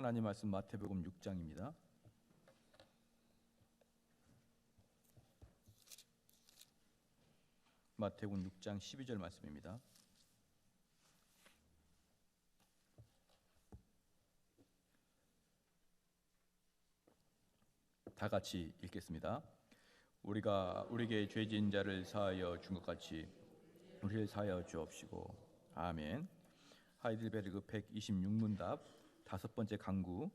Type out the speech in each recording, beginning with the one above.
하나님 말씀 마태복음 6장입니다. 마태복음 6장 12절 말씀입니다. 다 같이 읽겠습니다. 우리가 우리에게 죄 지은 자를 사하여 준 것 같이 우리를 사하여 주옵시고. 아멘. 하이델베르그 126문답 다섯 번째 강구.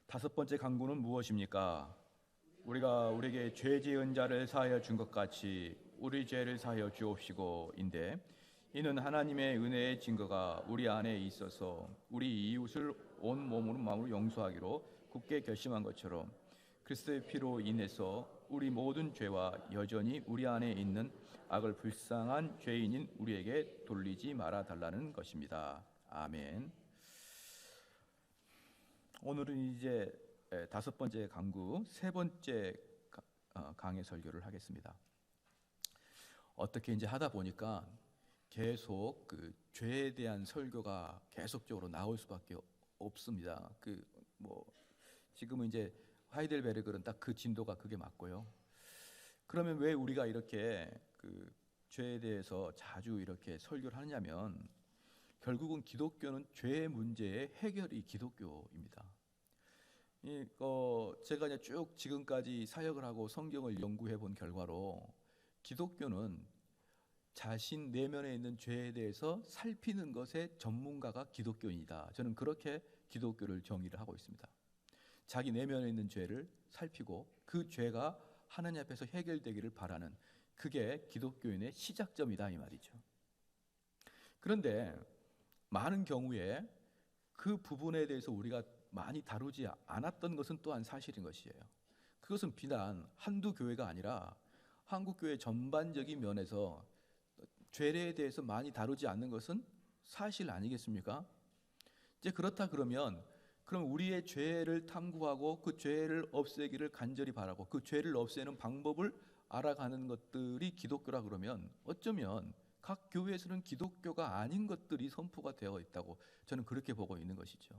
다섯 번째 강구는 무엇입니까? 우리가 우리에게 죄 지은 자를 사하여 준 것 같이 우리 죄를 사하여 주옵시고인데, 이는 하나님의 은혜의 증거가 우리 안에 있어서 우리 이웃을 온 몸으로 마음으로 용서하기로 굳게 결심한 것처럼 그리스도의 피로 인해서 우리 모든 죄와 여전히 우리 안에 있는 악을 불쌍한 죄인인 우리에게 돌리지 말아 달라는 것입니다. 아멘. 오늘은 이제 다섯 번째 강구 세 번째 강의 설교를 하겠습니다. 어떻게 이제 하다 보니까 계속 그 죄에 대한 설교가 계속적으로 나올 수밖에 없습니다. 지금은 이제 하이델베르그는 딱 그 진도가 그게 맞고요. 그러면 왜 우리가 이렇게 그 죄에 대해서 자주 이렇게 설교를 하냐면, 결국은 기독교는 죄의 문제의 해결이 기독교입니다. 제가 이제 쭉 지금까지 사역을 하고 성경을 연구해 본 결과로 기독교는 자신 내면에 있는 죄에 대해서 살피는 것의 전문가가 기독교인이다. 저는 그렇게 기독교를 정의를 하고 있습니다. 자기 내면에 있는 죄를 살피고 그 죄가 하나님 앞에서 해결되기를 바라는, 그게 기독교인의 시작점이다 이 말이죠. 그런데 많은 경우에 그 부분에 대해서 우리가 많이 다루지 않았던 것은 또한 사실인 것이에요. 그것은 비단 한두 교회가 아니라 한국 교회 전반적인 면에서 죄에 대해서 많이 다루지 않는 것은 사실 아니겠습니까? 이제 그렇다 그러면 그럼 우리의 죄를 탐구하고 그 죄를 없애기를 간절히 바라고 그 죄를 없애는 방법을 알아가는 것들이 기독교라 그러면, 어쩌면 각 교회에서는 기독교가 아닌 것들이 선포가 되어 있다고 저는 그렇게 보고 있는 것이죠.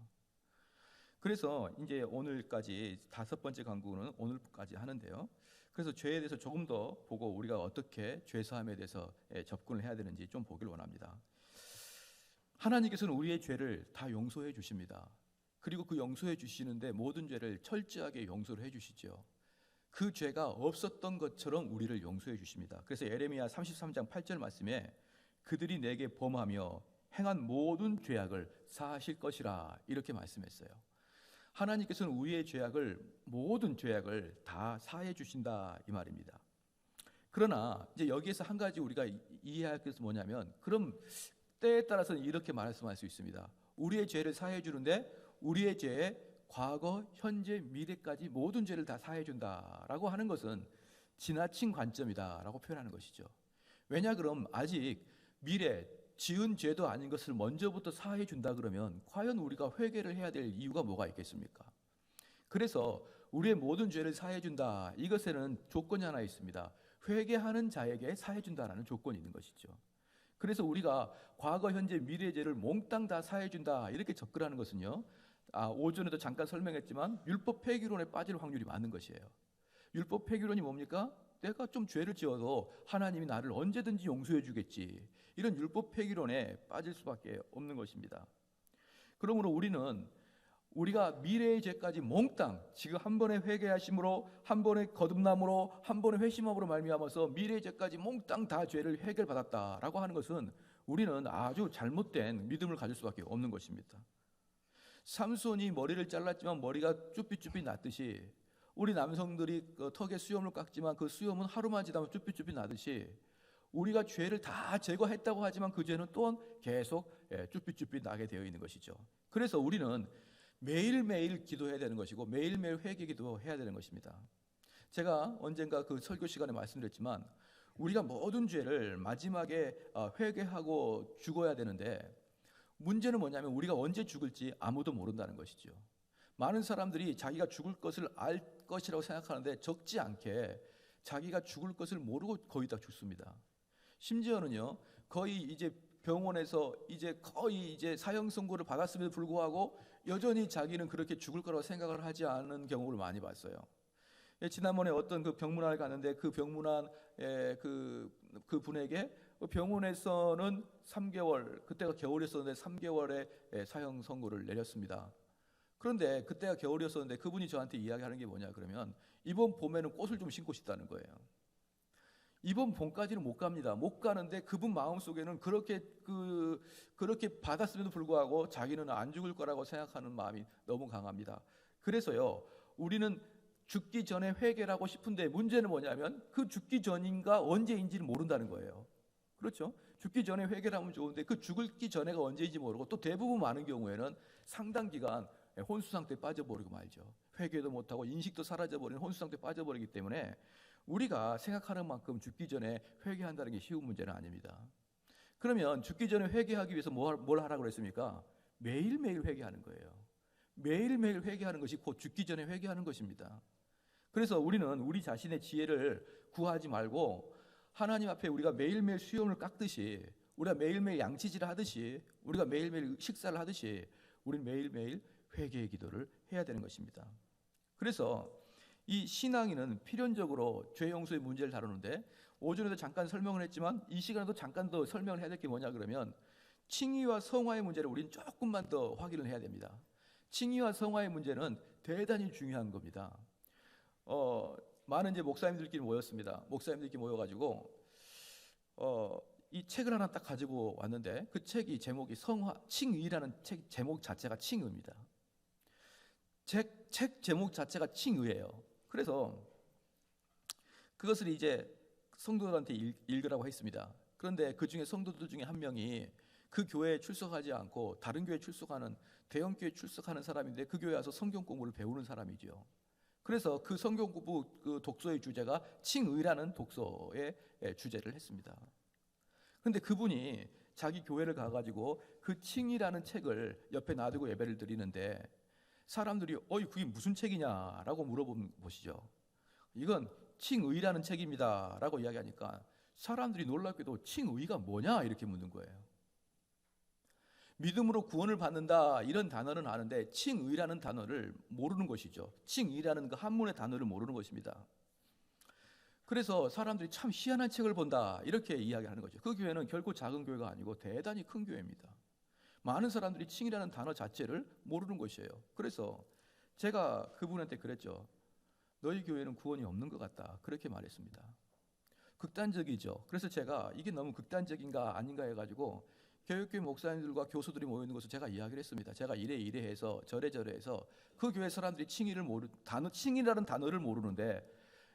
그래서 이제 오늘까지 다섯 번째 강구는 오늘까지 하는데요. 그래서 죄에 대해서 조금 더 보고 우리가 어떻게 죄사함에 대해서 접근을 해야 되는지 좀 보기를 원합니다. 하나님께서는 우리의 죄를 다 용서해 주십니다. 그리고 그 용서해 주시는데 모든 죄를 철저하게 용서를 해 주시죠. 그 죄가 없었던 것처럼 우리를 용서해 주십니다. 그래서 예레미야 33장 8절 말씀에 그들이 내게 범하며 행한 모든 죄악을 사하실 것이라 이렇게 말씀했어요. 하나님께서는 우리의 모든 죄악을 다 사해 주신다 이 말입니다. 그러나 이제 여기에서 한 가지 우리가 이해할 것은 뭐냐면, 그럼 때에 따라서는 이렇게 말씀할 수 있습니다. 우리의 죄를 사해 주는데 우리의 죄의 과거, 현재, 미래까지 모든 죄를 다 사해 준다라고 하는 것은 지나친 관점이다라고 표현하는 것이죠. 왜냐, 그럼 아직 미래 지은 죄도 아닌 것을 먼저부터 사해 준다 그러면 과연 우리가 회개를 해야 될 이유가 뭐가 있겠습니까? 그래서 우리의 모든 죄를 사해 준다, 이것에는 조건이 하나 있습니다. 회개하는 자에게 사해 준다라는 조건이 있는 것이죠. 그래서 우리가 과거, 현재, 미래 죄를 몽땅 다 사해 준다 이렇게 접근하는 것은요, 오전에도 잠깐 설명했지만 율법 폐기론에 빠질 확률이 많은 것이에요. 율법 폐기론이 뭡니까? 내가 좀 죄를 지어도 하나님이 나를 언제든지 용서해 주겠지, 이런 율법 폐기론에 빠질 수밖에 없는 것입니다. 그러므로 우리가 미래의 죄까지 몽땅 지금 한 번의 회개하심으로, 한 번의 거듭남으로, 한 번의 회심함으로 말미암아서 미래의 죄까지 몽땅 다 죄를 해결받았다라고 하는 것은 우리는 아주 잘못된 믿음을 가질 수밖에 없는 것입니다. 삼손이 머리를 잘랐지만 머리가 쭈삣쭈삣 났듯이, 우리 남성들이 턱에 수염을 깎지만 그 수염은 하루만 지나면 쭈삣쭈삣 나듯이, 우리가 죄를 다 제거했다고 하지만 그 죄는 또한 계속 쭈삣쭈삣 나게 되어 있는 것이죠. 그래서 우리는 매일매일 기도해야 되는 것이고 매일매일 회개 기도해야 되는 것입니다. 제가 언젠가 그 설교 시간에 말씀드렸지만, 우리가 모든 죄를 마지막에 회개하고 죽어야 되는데, 문제는 뭐냐면 우리가 언제 죽을지 아무도 모른다는 것이죠. 많은 사람들이 자기가 죽을 것을 알 것이라고 생각하는데 적지 않게 자기가 죽을 것을 모르고 거의 다 죽습니다. 심지어는요, 거의 이제 병원에서 이제 거의 이제 사형 선고를 받았음에도 불구하고 여전히 자기는 그렇게 죽을 거라고 생각을 하지 않은 경우를 많이 봤어요. 지난번에 어떤 그 병문안을 갔는데 그 병문안 그 분에게 병원에서는 3개월, 그때가 겨울이었었는데 3개월의 사형 선고를 내렸습니다. 그런데 그때가 겨울이었었는데 그분이 저한테 이야기하는 게 뭐냐 그러면 이번 봄에는 꽃을 좀 심고 싶다는 거예요. 이번 봄까지는 못 갑니다. 못 가는데 그분 마음속에는 그렇게 받았음에도 불구하고 자기는 안 죽을 거라고 생각하는 마음이 너무 강합니다. 그래서요, 우리는 죽기 전에 회개를 하고 싶은데 문제는 뭐냐면 그 죽기 전인가 언제인지를 모른다는 거예요. 그렇죠? 죽기 전에 회개를 하면 좋은데 그 죽기 전에가 언제인지 모르고 또 대부분 많은 경우에는 상당 기간 혼수 상태에 빠져버리고 말죠. 회개도 못하고 인식도 사라져버리는 혼수 상태에 빠져버리기 때문에 우리가 생각하는 만큼 죽기 전에 회개한다는 게 쉬운 문제는 아닙니다. 그러면 죽기 전에 회개하기 위해서 뭘 하라고 그랬습니까? 매일매일 회개하는 거예요. 매일매일 회개하는 것이 곧 죽기 전에 회개하는 것입니다. 그래서 우리는 우리 자신의 지혜를 구하지 말고 하나님 앞에 우리가 매일매일 수염을 깎듯이, 우리가 매일매일 양치질을 하듯이, 우리가 매일매일 식사를 하듯이 우리는 매일매일 회개의 기도를 해야 되는 것입니다. 그래서 이 신앙인은 필연적으로 죄 용서의 문제를 다루는데 오전에도 잠깐 설명을 했지만 이 시간에도 잠깐 더 설명을 해야 될 게 뭐냐 그러면 칭의와 성화의 문제를 우리는 조금만 더 확인을 해야 됩니다. 칭의와 성화의 문제는 대단히 중요한 겁니다. 많은 이제 목사님들끼리 모였습니다. 목사님들끼리 모여가지고 이 책을 하나 딱 가지고 왔는데 그 책이 제목이 칭의라는 책 제목 자체가 칭의입니다. 책 제목 자체가 칭의예요. 그래서 그것을 이제 성도들한테 읽으라고 했습니다. 그런데 그 중에 성도들 중에 한 명이 그 교회에 출석하지 않고 다른 교회에 출석하는 대형 교회에 출석하는 사람인데 그 교회에 와서 성경 공부를 배우는 사람이죠. 그래서 그 성경 공부 그 독서의 주제가 칭의라는 독서의 주제를 했습니다. 그런데 그분이 자기 교회를 가가지고 그 칭의라는 책을 옆에 놔두고 예배를 드리는데 사람들이 그게 무슨 책이냐라고 물어본 것이죠. 이건 칭의라는 책입니다 라고 이야기하니까 사람들이 놀랍게도 칭의가 뭐냐 이렇게 묻는 거예요. 믿음으로 구원을 받는다 이런 단어는 아는데 칭의라는 단어를 모르는 것이죠. 칭의라는 그 한문의 단어를 모르는 것입니다. 그래서 사람들이 참 희한한 책을 본다 이렇게 이야기하는 거죠. 그 교회는 결코 작은 교회가 아니고 대단히 큰 교회입니다. 많은 사람들이 칭이라는 단어 자체를 모르는 것이에요. 그래서 제가 그분한테 그랬죠. 너희 교회는 구원이 없는 것 같다 그렇게 말했습니다. 극단적이죠. 그래서 제가 이게 너무 극단적인가 아닌가 해가지고 교육교회 목사님들과 교수들이 모이는 것을 제가 이야기를 했습니다. 제가 이래 해서 저래 해서 그 교회 사람들이 칭이라는 단어를 모르는데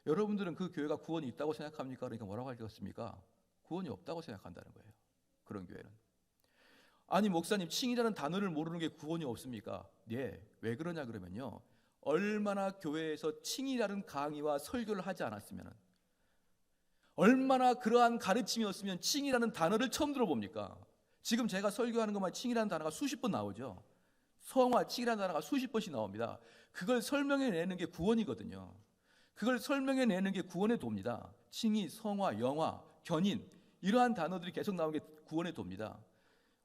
여러분들은 그 교회가 구원이 있다고 생각합니까? 그러니까 뭐라고 하겠습니까? 구원이 없다고 생각한다는 거예요. 그런 교회는. 아니 목사님 칭이라는 단어를 모르는 게 구원이 없습니까? 네. 왜 그러냐 그러면요. 얼마나 교회에서 칭이라는 강의와 설교를 하지 않았으면, 얼마나 그러한 가르침이었으면 칭이라는 단어를 처음 들어봅니까? 지금 제가 설교하는 것만 칭이라는 단어가 수십 번 나오죠. 성화, 칭이라는 단어가 수십 번씩 나옵니다. 그걸 설명해내는 게 구원이거든요. 그걸 설명해내는 게 구원의 도입니다. 칭의, 성화, 영화, 견인 이러한 단어들이 계속 나오는 게 구원의 도입니다.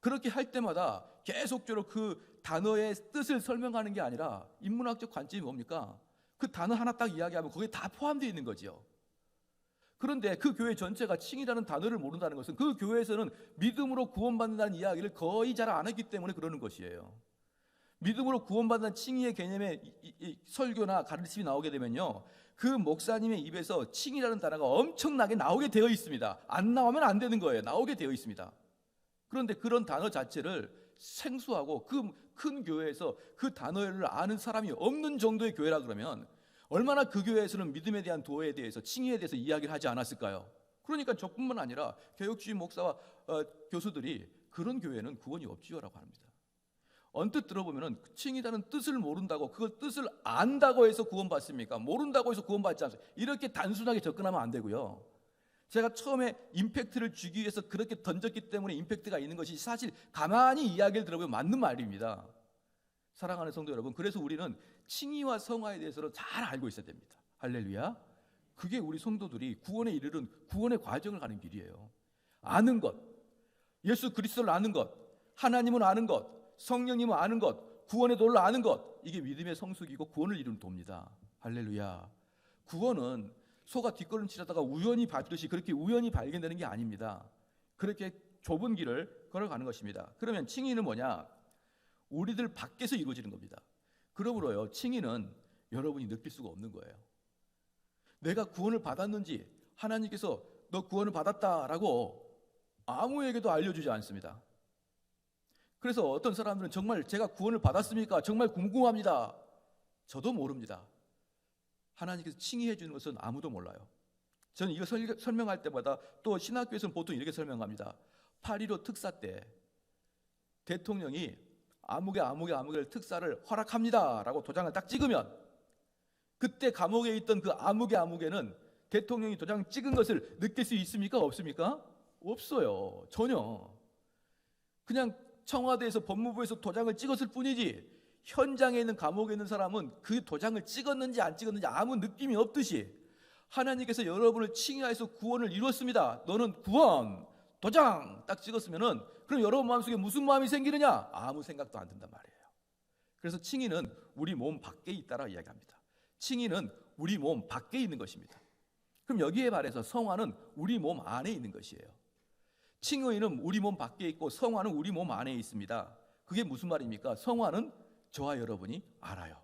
그렇게 할 때마다 계속적으로 그 단어의 뜻을 설명하는 게 아니라 인문학적 관점이 뭡니까? 그 단어 하나 딱 이야기하면 거기에 다 포함되어 있는 거죠. 그런데 그 교회 전체가 칭이라는 단어를 모른다는 것은 그 교회에서는 믿음으로 구원받는다는 이야기를 거의 잘 안 했기 때문에 그러는 것이에요. 믿음으로 구원받는 칭의의 개념의 설교나 가르침이 나오게 되면요, 그 목사님의 입에서 칭이라는 단어가 엄청나게 나오게 되어 있습니다. 안 나오면 안 되는 거예요. 나오게 되어 있습니다. 그런데 그런 단어 자체를 생소하고 그 큰 교회에서 그 단어를 아는 사람이 없는 정도의 교회라 그러면 얼마나 그 교회에서는 믿음에 대한 도에 대해서 칭의에 대해서 이야기를 하지 않았을까요? 그러니까 저뿐만 아니라 개혁주의 목사와 교수들이 그런 교회는 구원이 없지요라고 합니다. 언뜻 들어보면은 칭이라는 뜻을 모른다고 그걸 뜻을 안다고 해서 구원받습니까? 모른다고 해서 구원받지 않습니다. 이렇게 단순하게 접근하면 안 되고요. 제가 처음에 임팩트를 주기 위해서 그렇게 던졌기 때문에 임팩트가 있는 것이 사실 가만히 이야기를 들어보면 맞는 말입니다. 사랑하는 성도 여러분, 그래서 우리는 칭의와 성화에 대해서는 잘 알고 있어야 됩니다. 할렐루야. 그게 우리 성도들이 구원에 이르는 구원의 과정을 가는 길이에요. 아는 것, 예수 그리스도를 아는 것, 하나님을 아는 것, 성령님을 아는 것, 구원의 도를 아는 것, 이게 믿음의 성숙이고 구원을 이루는 도입니다. 할렐루야. 구원은 소가 뒷걸음질하다가 우연히 밟듯이 그렇게 우연히 발견되는 게 아닙니다. 그렇게 좁은 길을 걸어가는 것입니다. 그러면 칭의는 뭐냐? 우리들 밖에서 이루어지는 겁니다. 그러므로요, 칭의는 여러분이 느낄 수가 없는 거예요. 내가 구원을 받았는지, 하나님께서 너 구원을 받았다라고 아무에게도 알려주지 않습니다. 그래서 어떤 사람들은 정말 제가 구원을 받았습니까? 정말 궁금합니다. 저도 모릅니다. 하나님께서 칭의해 주는 것은 아무도 몰라요. 저는 이거 설명할 때마다, 또 신학교에서는 보통 이렇게 설명합니다. 8.15 특사 때 대통령이 아무개를 특사를 허락합니다 라고 도장을 딱 찍으면, 그때 감옥에 있던 그 아무개는 대통령이 도장 찍은 것을 느낄 수 있습니까? 없습니까? 없어요. 전혀. 그냥 청와대에서, 법무부에서 도장을 찍었을 뿐이지, 현장에 있는 감옥에 있는 사람은 그 도장을 찍었는지 안 찍었는지 아무 느낌이 없듯이, 하나님께서 여러분을 칭의하여서 구원을 이루었습니다. 너는 구원, 도장 딱 찍었으면은, 그럼 여러분 마음속에 무슨 마음이 생기느냐? 아무 생각도 안 든단 말이에요. 그래서 칭의는 우리 몸 밖에 있다라 이야기합니다. 칭의는 우리 몸 밖에 있는 것입니다. 그럼 여기에 반해서 성화는 우리 몸 안에 있는 것이에요. 칭의는 우리 몸 밖에 있고 성화는 우리 몸 안에 있습니다. 그게 무슨 말입니까? 성화는 저와 여러분이 알아요.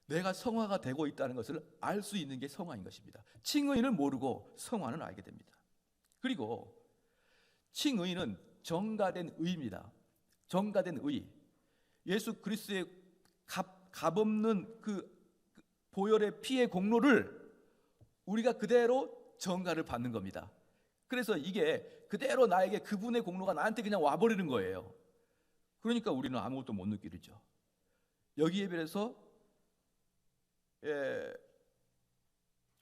내가 성화가 되고 있다는 것을 알 수 있는 게 성화인 것입니다. 칭의는 모르고 성화는 알게 됩니다. 그리고 칭의는 정가된 의입니다. 정가된 의. 예수 그리스도의 값없는 그 보혈의 피의 공로를 우리가 그대로 정가를 받는 겁니다. 그래서 이게 그대로 나에게, 그분의 공로가 나한테 그냥 와버리는 거예요. 그러니까 우리는 아무것도 못 느끼죠. 여기에 비해서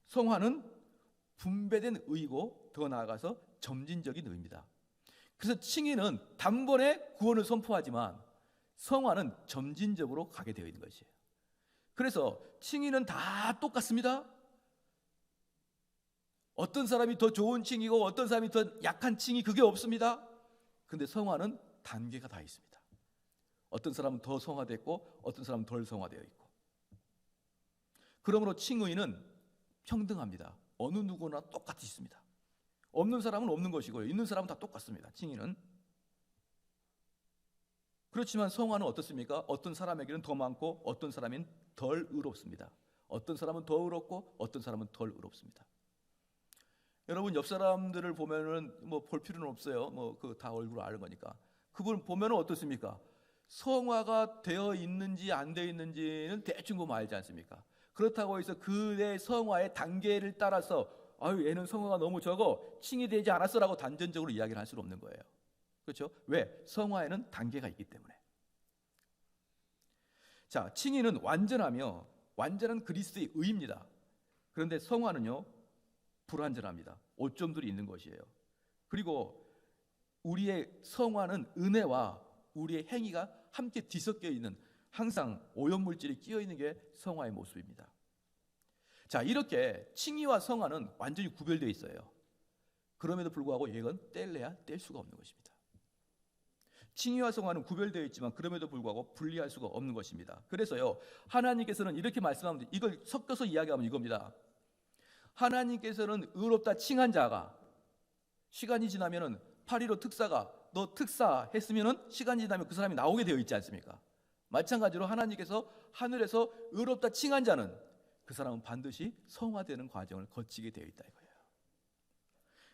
성화는 분배된 의이고, 더 나아가서 점진적인 의입니다. 그래서 칭의는 단번에 구원을 선포하지만 성화는 점진적으로 가게 되어 있는 것이에요. 그래서 칭의는 다 똑같습니다. 어떤 사람이 더 좋은 칭의고 어떤 사람이 더 약한 칭의, 그게 없습니다. 근데 성화는 단계가 다 있습니다. 어떤 사람은 더 성화됐고 어떤 사람은 덜 성화되어 있고. 그러므로 칭의는 평등합니다. 어느 누구나 똑같이 있습니다. 없는 사람은 없는 것이고요, 있는 사람은 다 똑같습니다. 칭의는. 그렇지만 성화는 어떻습니까? 어떤 사람에게는 더 많고 어떤 사람은 덜 의롭습니다. 어떤 사람은 더 의롭고 어떤 사람은 덜 의롭습니다. 여러분, 옆 사람들을 보면은 뭐 볼 필요는 없어요. 뭐 그 다 얼굴을 아는 거니까. 그분 보면은 어떻습니까? 성화가 되어 있는지 안 되어 있는지는 대충 보면 알지 않습니까? 그렇다고 해서 그의 성화의 단계를 따라서 아유, 얘는 성화가 너무 적어, 칭이 되지 않았어라고 단전적으로 이야기를 할 수는 없는 거예요. 그렇죠? 왜? 성화에는 단계가 있기 때문에. 자, 칭의는 완전하며 완전한 그리스도의 의입니다. 그런데 성화는요, 불완전합니다. 오점들이 있는 것이에요. 그리고 우리의 성화는 은혜와 우리의 행위가 함께 뒤섞여 있는, 항상 오염물질이 끼어 있는 게 성화의 모습입니다. 자, 이렇게 칭의와 성화는 완전히 구별되어 있어요. 그럼에도 불구하고 이건 뗄래야 뗄 수가 없는 것입니다. 칭의와 성화는 구별되어 있지만 그럼에도 불구하고 분리할 수가 없는 것입니다. 그래서요, 하나님께서는 이렇게 말씀하면, 이걸 섞어서 이야기하면 이겁니다. 하나님께서는 의롭다 칭한 자가 시간이 지나면은 8.15 특사가 너 특사 했으면은 시간이 지나면 그 사람이 나오게 되어 있지 않습니까? 마찬가지로 하나님께서 하늘에서 의롭다 칭한 자는 그 사람은 반드시 성화되는 과정을 거치게 되어 있다 이거예요.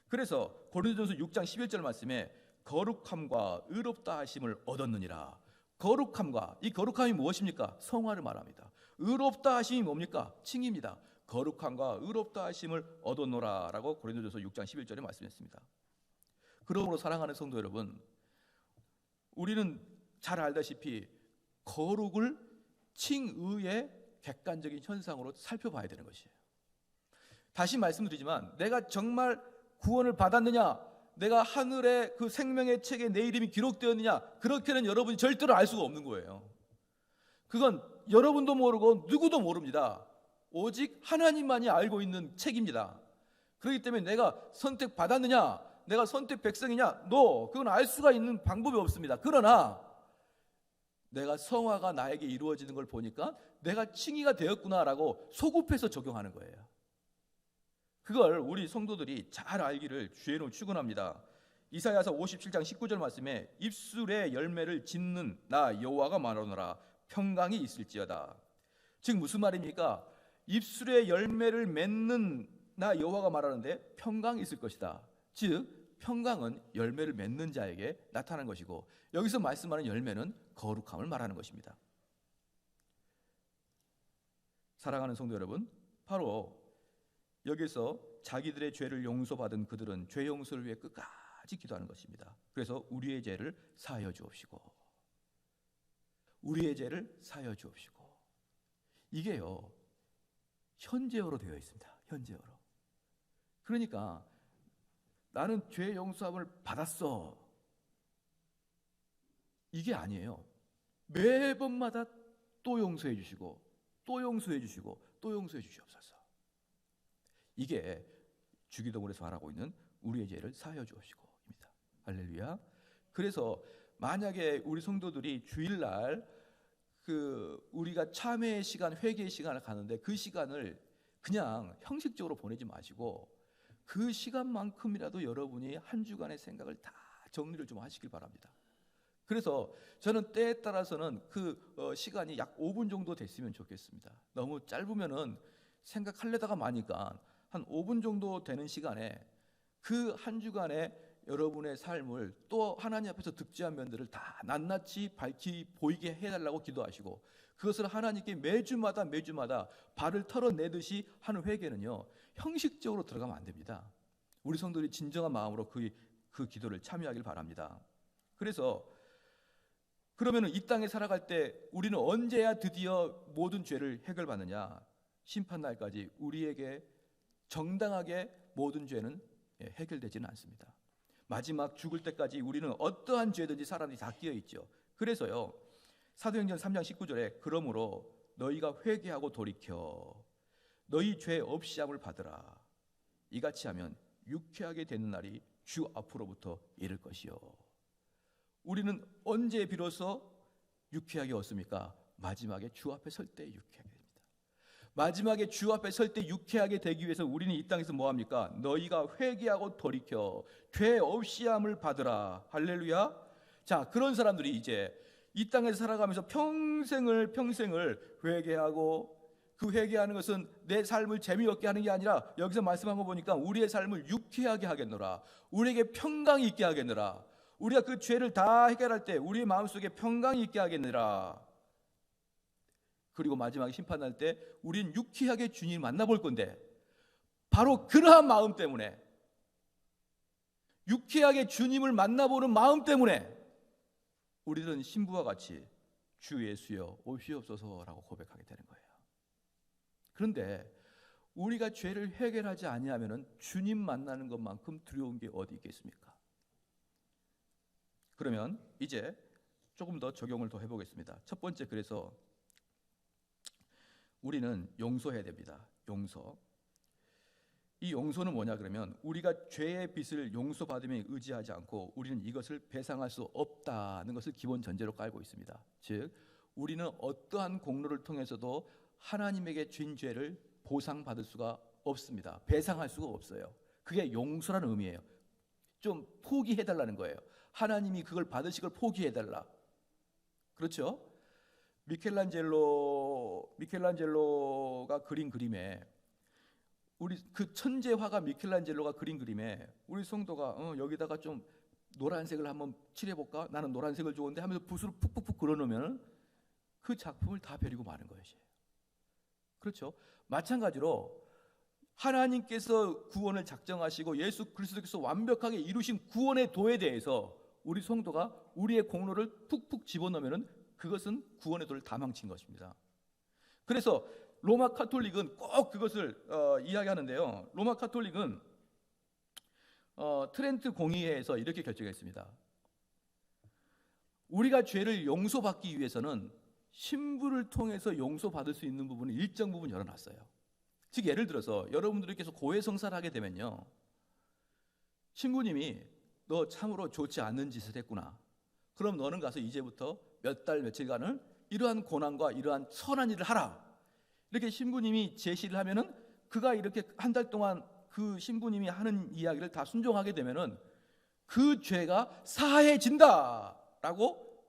그래서 고린도전서 6장 11절 말씀에 거룩함과 의롭다 하심을 얻었느니라. 거룩함과, 이 거룩함이 무엇입니까? 성화를 말합니다. 의롭다 하심이 뭡니까? 칭입니다. 거룩함과 의롭다 하심을 얻었노라 라고 고린도전서 6장 11절에 말씀했습니다. 그러므로 사랑하는 성도 여러분, 우리는 잘 알다시피 거룩을 칭의의 객관적인 현상으로 살펴봐야 되는 것이에요. 다시 말씀드리지만, 내가 정말 구원을 받았느냐, 내가 하늘의 그 생명의 책에 내 이름이 기록되었느냐, 그렇게는 여러분이 절대로 알 수가 없는 거예요. 그건 여러분도 모르고 누구도 모릅니다. 오직 하나님만이 알고 있는 책입니다. 그렇기 때문에 내가 선택받았느냐, 내가 선택 백성이냐? 그건 알 수가 있는 방법이 없습니다. 그러나 내가 성화가 나에게 이루어지는 걸 보니까 내가 칭의가 되었구나라고 소급해서 적용하는 거예요. 그걸 우리 성도들이 잘 알기를 주의 이름으로 축원합니다. 이사야서 57장 19절 말씀에 입술의 열매를 짓는 나 여호와가 말하노라 평강이 있을지어다. 즉 무슨 말입니까? 입술의 열매를 맺는 나 여호와가 말하는데 평강이 있을 것이다. 즉 평강은 열매를 맺는 자에게 나타나는 것이고, 여기서 말씀하는 열매는 거룩함을 말하는 것입니다. 사랑하는 성도 여러분, 바로 여기서 자기들의 죄를 용서받은 그들은 죄 용서를 위해 끝까지 기도하는 것입니다. 그래서 우리의 죄를 사하여 주옵시고, 우리의 죄를 사하여 주옵시고, 이게요 현재어로 되어 있습니다. 현재어로. 그러니까 나는 죄 용서함을 받았어, 이게 아니에요. 매번마다 또 용서해 주시고 또 용서해 주시고 또 용서해 주시옵소서. 이게 주기도문에서 말하고 있는 우리의 죄를 사하여 주옵시고입니다. 할렐루야. 그래서 만약에 우리 성도들이 주일날 우리가 참회의 시간, 회개의 시간을 가는데 그 시간을 그냥 형식적으로 보내지 마시고 그 시간만큼이라도 여러분이 한 주간의 생각을 다 정리를 좀 하시길 바랍니다. 그래서 저는 때에 따라서는 시간이 약 5분 정도 됐으면 좋겠습니다. 너무 짧으면은 생각하려다가 마니까 한 5분 정도 되는 시간에 그 한 주간의 여러분의 삶을 또 하나님 앞에서 득죄한 면들을 다 낱낱이 밝히 보이게 해달라고 기도하시고, 그것을 하나님께 매주마다 발을 털어내듯이 하는 회개는요 형식적으로 들어가면 안 됩니다. 우리 성도들이 진정한 마음으로 그 기도를 참여하길 바랍니다. 그래서 그러면은 이 땅에 살아갈 때 우리는 언제야 드디어 모든 죄를 해결받느냐? 심판날까지 우리에게 정당하게 모든 죄는 해결되지는 않습니다. 마지막 죽을 때까지 우리는 어떠한 죄든지 사람이 다 끼어 있죠. 그래서요 사도행전 3장 19절에 그러므로 너희가 회개하고 돌이켜 너희 죄 없이함을 받으라. 이같이 하면 유쾌하게 되는 날이 주 앞으로부터 이를 것이요. 우리는 언제 비로소 유쾌하게 얻습니까? 마지막에 주 앞에 설 때 유쾌하게 됩니다. 마지막에 주 앞에 설 때 유쾌하게 되기 위해서 우리는 이 땅에서 뭐합니까? 너희가 회개하고 돌이켜 죄 없이함을 받으라. 할렐루야. 자, 그런 사람들이 이제 이 땅에서 살아가면서 평생을 회개하고, 그 회개하는 것은 내 삶을 재미없게 하는 게 아니라 여기서 말씀한 거 보니까 우리의 삶을 유쾌하게 하겠노라. 우리에게 평강이 있게 하겠노라. 우리가 그 죄를 다 해결할 때 우리의 마음속에 평강이 있게 하겠느라. 그리고 마지막에 심판할 때 우리는 유쾌하게 주님을 만나볼 건데, 바로 그러한 마음 때문에, 유쾌하게 주님을 만나보는 마음 때문에 우리는 신부와 같이 주 예수여 오시옵소서라고 고백하게 되는 거예요. 그런데 우리가 죄를 해결하지 아니하면 주님 만나는 것만큼 두려운 게 어디 있겠습니까? 그러면 이제 조금 더 적용을 더 해보겠습니다. 첫 번째, 그래서 우리는 용서해야 됩니다. 용서. 이 용서는 뭐냐 그러면 우리가 죄의 빚을 용서받음에 의지하지 않고 우리는 이것을 배상할 수 없다는 것을 기본 전제로 깔고 있습니다. 즉 우리는 어떠한 공로를 통해서도 하나님에게 진 죄를 보상받을 수가 없습니다. 배상할 수가 없어요. 그게 용서라는 의미예요. 좀 포기해달라는 거예요. 하나님이 그걸 받으실 걸 포기해달라. 그렇죠? 미켈란젤로가 그린 그림에, 우리 그 천재 화가 미켈란젤로가 그린 그림에 우리 성도가 여기다가 좀 노란색을 한번 칠해볼까? 나는 노란색을 좋은데 하면서 붓으로 푹푹푹 그려놓으면 그 작품을 다 버리고 마는 거예요. 그렇죠? 마찬가지로 하나님께서 구원을 작정하시고 예수 그리스도께서 완벽하게 이루신 구원의 도에 대해서 우리 성도가 우리의 공로를 푹푹 집어넣으면 그것은 구원의 도를 다 망친 것입니다. 그래서 로마 카톨릭은 꼭 그것을 이야기하는데요. 로마 카톨릭은 트렌트 공의회에서 이렇게 결정했습니다. 우리가 죄를 용서받기 위해서는 신부를 통해서 용서받을 수 있는 부분을 일정 부분 열어놨어요. 즉 예를 들어서 여러분들께서 고해성사를 하게 되면요, 신부님이 너 참으로 좋지 않는 짓을 했구나. 그럼 너는 가서 이제부터 몇 달 며칠간은 이러한 고난과 이러한 선한 일을 하라. 이렇게 신부님이 제시를 하면은 그가 이렇게 한 달 동안 그 신부님이 하는 이야기를 다 순종하게 되면은 그 죄가 사해진다라고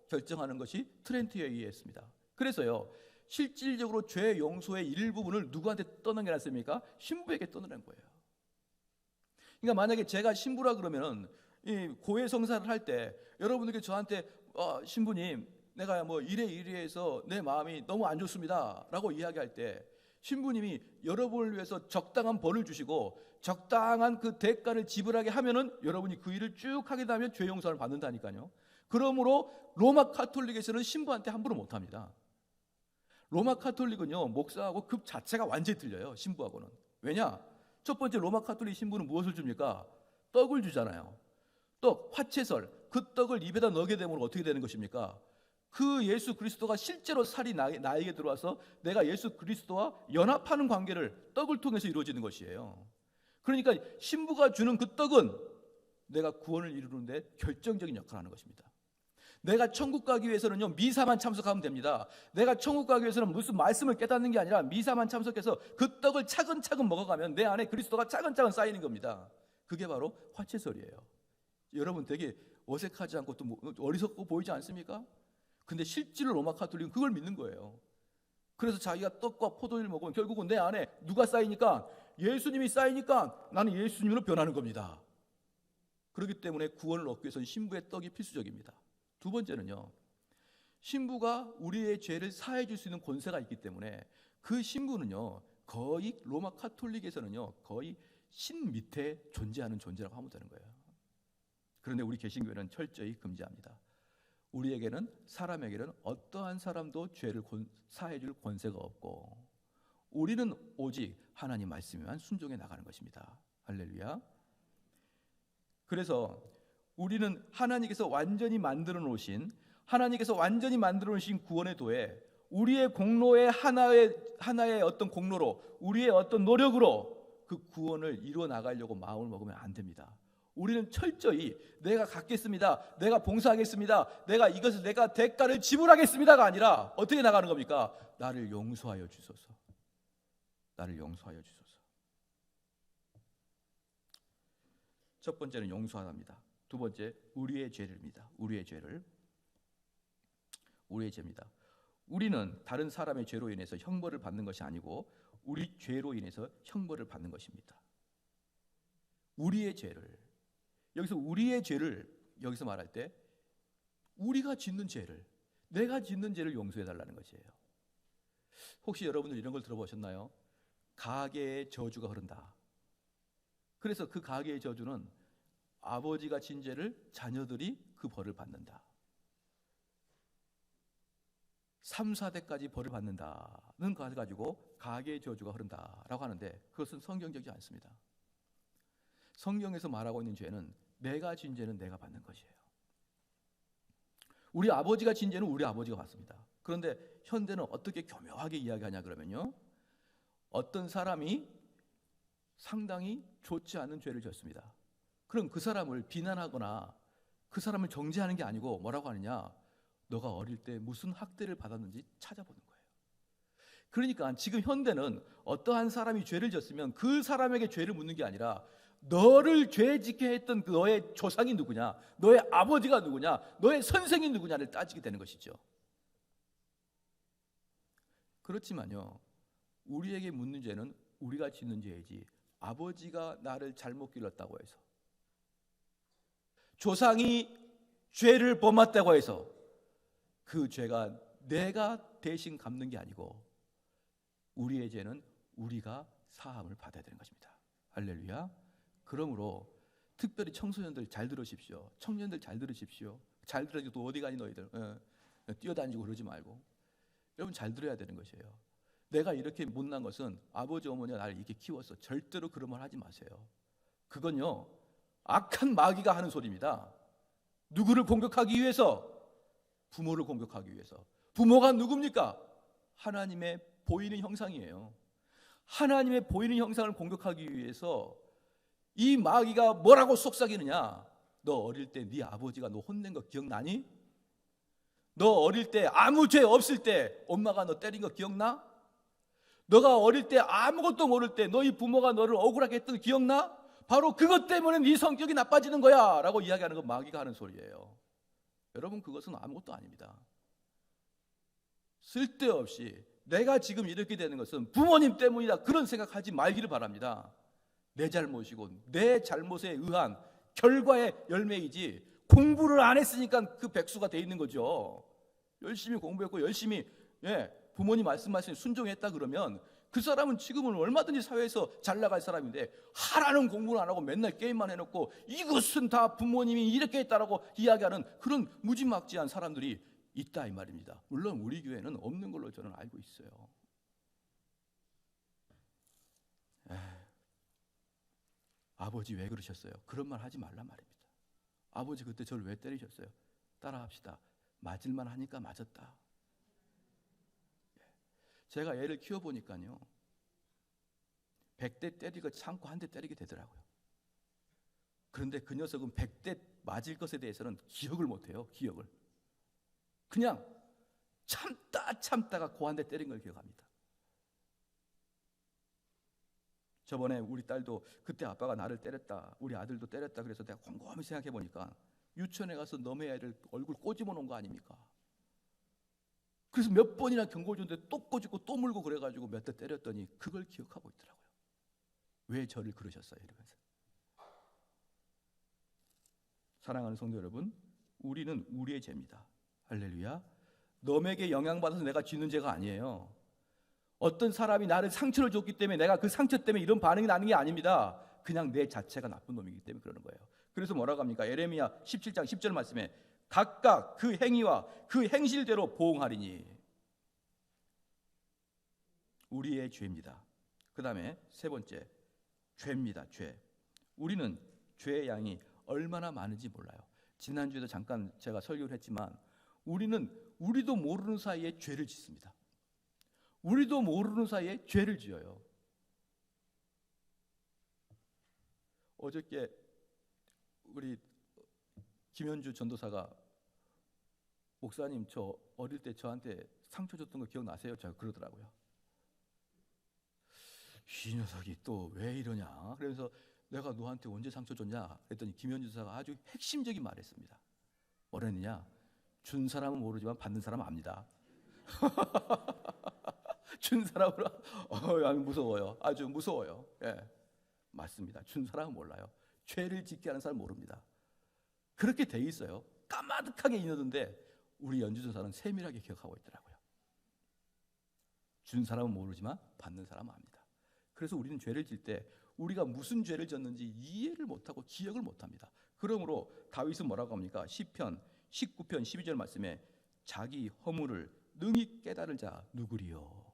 결정하는 것이 트렌트에 의했습니다. 그래서요, 실질적으로 죄 용서의 일부분을 누구한테 떠넘겨 놨습니까? 신부에게 떠넘긴 거예요. 그러니까 만약에 제가 신부라 그러면은 이 고해 성사를 할 때 여러분들께 저한테 신부님, 내가 뭐 이래해서 내 마음이 너무 안 좋습니다라고 이야기할 때 신부님이 여러분을 위해서 적당한 벌을 주시고 적당한 그 대가를 지불하게 하면은 여러분이 그 일을 쭉 하게 되면 죄 용서를 받는다니까요. 그러므로 로마 카톨릭에서는 신부한테 함부로 못 합니다. 로마 카톨릭은요, 목사하고 급 자체가 완전히 틀려요. 신부하고는. 왜냐? 첫 번째, 로마 카톨릭 신부는 무엇을 줍니까? 떡을 주잖아요. 떡, 화채설. 그 떡을 입에다 넣게 되면 어떻게 되는 것입니까? 그 예수 그리스도가 실제로 살이 나에게 들어와서 내가 예수 그리스도와 연합하는 관계를 떡을 통해서 이루어지는 것이에요. 그러니까 신부가 주는 그 떡은 내가 구원을 이루는데 결정적인 역할을 하는 것입니다. 내가 천국 가기 위해서는요, 미사만 참석하면 됩니다. 내가 천국 가기 위해서는 무슨 말씀을 깨닫는 게 아니라 미사만 참석해서 그 떡을 차근차근 먹어가면 내 안에 그리스도가 차근차근 쌓이는 겁니다. 그게 바로 화채설이에요. 여러분 되게 어색하지 않고 또 어리석고 보이지 않습니까? 근데 실제로 로마 카톨릭은 그걸 믿는 거예요. 그래서 자기가 떡과 포도주를 먹으면 결국은 내 안에 누가 쌓이니까? 예수님이 쌓이니까 나는 예수님으로 변하는 겁니다. 그렇기 때문에 구원을 얻기 위해서는 신부의 떡이 필수적입니다. 두 번째는요, 신부가 우리의 죄를 사해 줄 수 있는 권세가 있기 때문에 그 신부는요, 거의 로마 카톨릭에서는요, 거의 신 밑에 존재하는 존재라고 하면 되는 거예요. 그런데 우리 개신교회는 철저히 금지합니다. 우리에게는, 사람에게는 어떠한 사람도 죄를 사해 줄 권세가 없고 우리는 오직 하나님 말씀에만 순종해 나가는 것입니다. 할렐루야. 그래서 우리는 하나님께서 완전히 만들어 놓으신 구원의 도에 우리의 공로의 하나의 어떤 공로로, 우리의 어떤 노력으로 그 구원을 이루어 나가려고 마음을 먹으면 안 됩니다. 우리는 철저히 내가 갖겠습니다, 내가 봉사하겠습니다, 내가 대가를 지불하겠습니다가 아니라 어떻게 나가는 겁니까? 나를 용서하여 주소서. 나를 용서하여 주소서. 첫 번째는 용서하답니다. 두 번째, 우리의 죄를입니다. 우리의 죄입니다. 우리는 다른 사람의 죄로 인해서 형벌을 받는 것이 아니고 우리 죄로 인해서 형벌을 받는 것입니다. 우리의 죄를, 여기서 우리의 죄를 여기서 말할 때 우리가 짓는 죄를, 내가 짓는 죄를 용서해 달라는 것이에요. 혹시 여러분들 이런 걸 들어보셨나요? 가계의 저주가 흐른다. 그래서 그 가계의 저주는 아버지가 진 죄를 자녀들이 그 벌을 받는다. 3, 4대까지 벌을 받는다는 것을 가지고 가계의 저주가 흐른다라고 하는데 그것은 성경적이지 않습니다. 성경에서 말하고 있는 죄는 내가 진 죄는 내가 받는 것이에요. 우리 아버지가 진 죄는 우리 아버지가 받습니다. 그런데 현대는 어떻게 교묘하게 이야기하냐 그러면요, 어떤 사람이 상당히 좋지 않은 죄를 졌습니다. 그럼 그 사람을 비난하거나 그 사람을 정죄하는 게 아니고 뭐라고 하느냐, 너가 어릴 때 무슨 학대를 받았는지 찾아보는 거예요. 그러니까 지금 현대는 어떠한 사람이 죄를 졌으면 그 사람에게 죄를 묻는 게 아니라 너를 죄 짓게 했던 그 너의 조상이 누구냐, 너의 아버지가 누구냐, 너의 선생이 누구냐를 따지게 되는 것이죠. 그렇지만요, 우리에게 묻는 죄는 우리가 짓는 죄이지 아버지가 나를 잘못 길렀다고 해서, 조상이 죄를 범했다고 해서 그 죄가 내가 대신 갚는 게 아니고 우리의 죄는 우리가 사함을 받아야 되는 것입니다. 할렐루야. 그러므로 특별히 청소년들 잘 들으십시오. 청년들 잘 들으십시오. 잘 들어야지 또 어디 가니 너희들 뛰어다니고 그러지 말고 여러분 잘 들어야 되는 것이에요. 내가 이렇게 못난 것은 아버지 어머니가 나를 이렇게 키웠어. 절대로 그런 말 하지 마세요. 그건요, 악한 마귀가 하는 소리입니다. 누구를 공격하기 위해서? 부모를 공격하기 위해서. 부모가 누굽니까? 하나님의 보이는 형상이에요. 하나님의 보이는 형상을 공격하기 위해서 이 마귀가 뭐라고 속삭이느냐? 너 어릴 때 네 아버지가 너 혼낸 거 기억나니? 너 어릴 때 아무 죄 없을 때 엄마가 너 때린 거 기억나? 너가 어릴 때 아무것도 모를 때 너희 부모가 너를 억울하게 했던 거 기억나? 바로 그것 때문에 네 성격이 나빠지는 거야 라고 이야기하는 건 마귀가 하는 소리예요. 여러분, 그것은 아무것도 아닙니다. 쓸데없이 내가 지금 이렇게 되는 것은 부모님 때문이다 그런 생각하지 말기를 바랍니다. 내 잘못이고 내 잘못에 의한 결과의 열매이지, 공부를 안 했으니까 그 백수가 돼 있는 거죠. 열심히 공부했고 열심히 부모님 말씀하신 순종했다 그러면 그 사람은 지금은 얼마든지 사회에서 잘 나갈 사람인데, 하라는 공부를 안 하고 맨날 게임만 해놓고 이것은 다 부모님이 이렇게 했다라고 이야기하는 그런 무지막지한 사람들이 있다 이 말입니다. 물론 우리 교회는 없는 걸로 저는 알고 있어요. 아버지 왜 그러셨어요? 그런 말 하지 말란 말입니다. 아버지 그때 저를 왜 때리셨어요? 따라합시다. 맞을만 하니까 맞았다. 제가 애를 키워보니까요, 100대 때리고 참고 한 대 때리게 되더라고요. 그런데 그 녀석은 100대 맞을 것에 대해서는 기억을 못해요. 기억을 그냥 참다가 고 한 대 때린 걸 기억합니다. 저번에 우리 딸도 그때 아빠가 나를 때렸다, 우리 아들도 때렸다 그래서 내가 곰곰이 생각해 보니까 유치원에 가서 너네 애를 얼굴 꼬집어 놓은 거 아닙니까? 그래서 몇 번이나 경고 줬는데 또 꼬집고 또 물고 그래가지고 몇 대 때렸더니 그걸 기억하고 있더라고요. 왜 저를 그러셨어요? 이러면서. 사랑하는 성도 여러분, 우리는 우리의 죄입니다. 할렐루야. 남에게 영향받아서 내가 짓는 죄가 아니에요. 어떤 사람이 나를 상처를 줬기 때문에 내가 그 상처 때문에 이런 반응이 나는 게 아닙니다. 그냥 내 자체가 나쁜 놈이기 때문에 그러는 거예요. 그래서 뭐라고 합니까? 예레미야 17장 10절 말씀에 각각 그 행위와 그 행실대로 보응하리니. 우리의 죄입니다. 그 다음에 세 번째, 죄입니다. 죄. 우리는 죄의 양이 얼마나 많은지 몰라요. 지난주에도 잠깐 제가 설교를 했지만 우리도 모르는 사이에 죄를 짓습니다. 우리도 모르는 사이에 죄를 지어요. 어저께 우리 김현주 전도사가 목사님 저 어릴 때 저한테 상처 줬던 거 기억나세요? 제가 그러더라고요. 이 녀석이 또 왜 이러냐. 그래서 내가 너한테 언제 상처 줬냐 그랬더니 김현주 전도사가 아주 핵심적인 말을 했습니다. 뭐랬느냐? 준 사람은 모르지만 받는 사람은 압니다. 준 사람으로 아주 무서워요. 아주 무서워요. 맞습니다. 준 사람은 몰라요. 죄를 짓게 하는 사람은 모릅니다. 그렇게 돼 있어요. 까마득하게 있는데 우리 연주전사는 세밀하게 기억하고 있더라고요. 준 사람은 모르지만 받는 사람은 압니다. 그래서 우리는 죄를 질 때 우리가 무슨 죄를 졌는지 이해를 못하고 기억을 못합니다. 그러므로 다윗은 뭐라고 합니까? 시편 19편 12절 말씀에 자기 허물을 능히 깨달을 자 누구리요?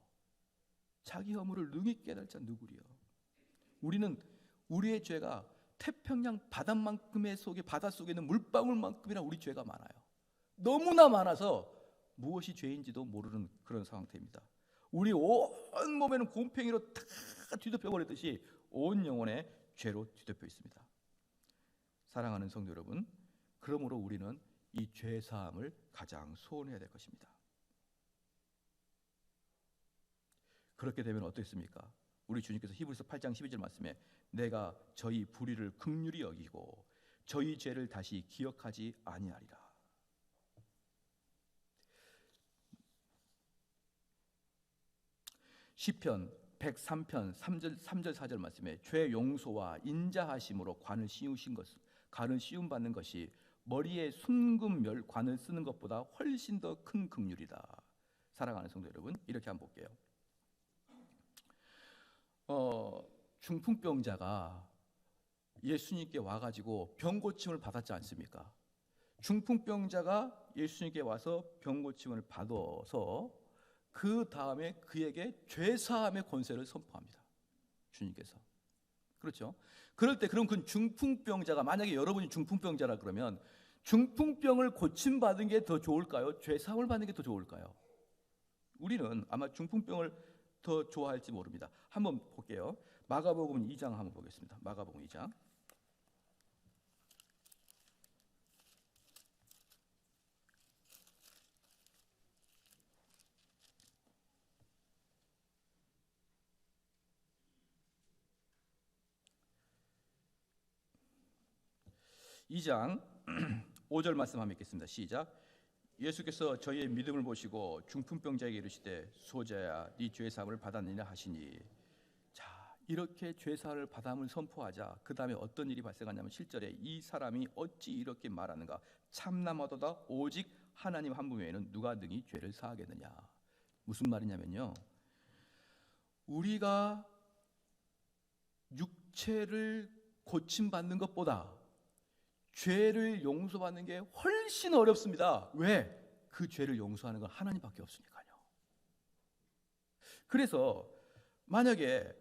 자기 허물을 능히 깨달을 자 누구리요? 우리는 우리의 죄가 태평양 바닷만큼의 바다 속에 있는 물방울만큼이나 우리 죄가 많아요. 너무나 많아서 무엇이 죄인지도 모르는 그런 상태입니다. 우리 온 몸에는 곰팡이로 다 뒤덮여 버리듯이 온 영혼에 죄로 뒤덮여 있습니다. 사랑하는 성도 여러분, 그러므로 우리는 이 죄 사함을 가장 소원해야 될 것입니다. 그렇게 되면 어떻습니까? 우리 주님께서 히브리서 8장 12절 말씀에 내가 저희 불의를 긍휼히 여기고 저희 죄를 다시 기억하지 아니하리라. 시편 103편 3절 4절 말씀에 죄 용서와 인자하심으로 관을 씌움 받는 것이 머리에 순금 관을 쓰는 것보다 훨씬 더 큰 긍휼이다. 사랑하는 성도 여러분, 이렇게 한번 볼게요. 중풍병자가 예수님께 와가지고 병 고침을 받았지 않습니까? 중풍병자가 예수님께 와서 병 고침을 받아서 그 다음에 그에게 죄 사함의 권세를 선포합니다. 주님께서. 그렇죠? 그럴 때 그럼 그 중풍병자가, 만약에 여러분이 중풍병자라 그러면 중풍병을 고침받은 게 더 좋을까요? 죄 사함을 받는 게 더 좋을까요? 우리는 아마 중풍병을 더 좋아할지 모릅니다. 한번 볼게요. 마가복음 2장 한번 보겠습니다. 마가복음 2장. 2장 5절 말씀 한번 읽겠습니다. 시작. 예수께서 저희의 믿음을 보시고 중풍병자에게 이르시되 소자야 네 죄 사함을 받았느냐 하시니. 자, 이렇게 죄 사함을 받음을 선포하자 그 다음에 어떤 일이 발생하냐면 7절에 이 사람이 어찌 이렇게 말하는가 참남하도다 오직 하나님 한 분 외에는 누가 능히 죄를 사하겠느냐. 무슨 말이냐면요, 우리가 육체를 고침받는 것보다 죄를 용서받는 게 훨씬 어렵습니다. 왜? 그 죄를 용서하는 건 하나님밖에 없으니까요. 그래서 만약에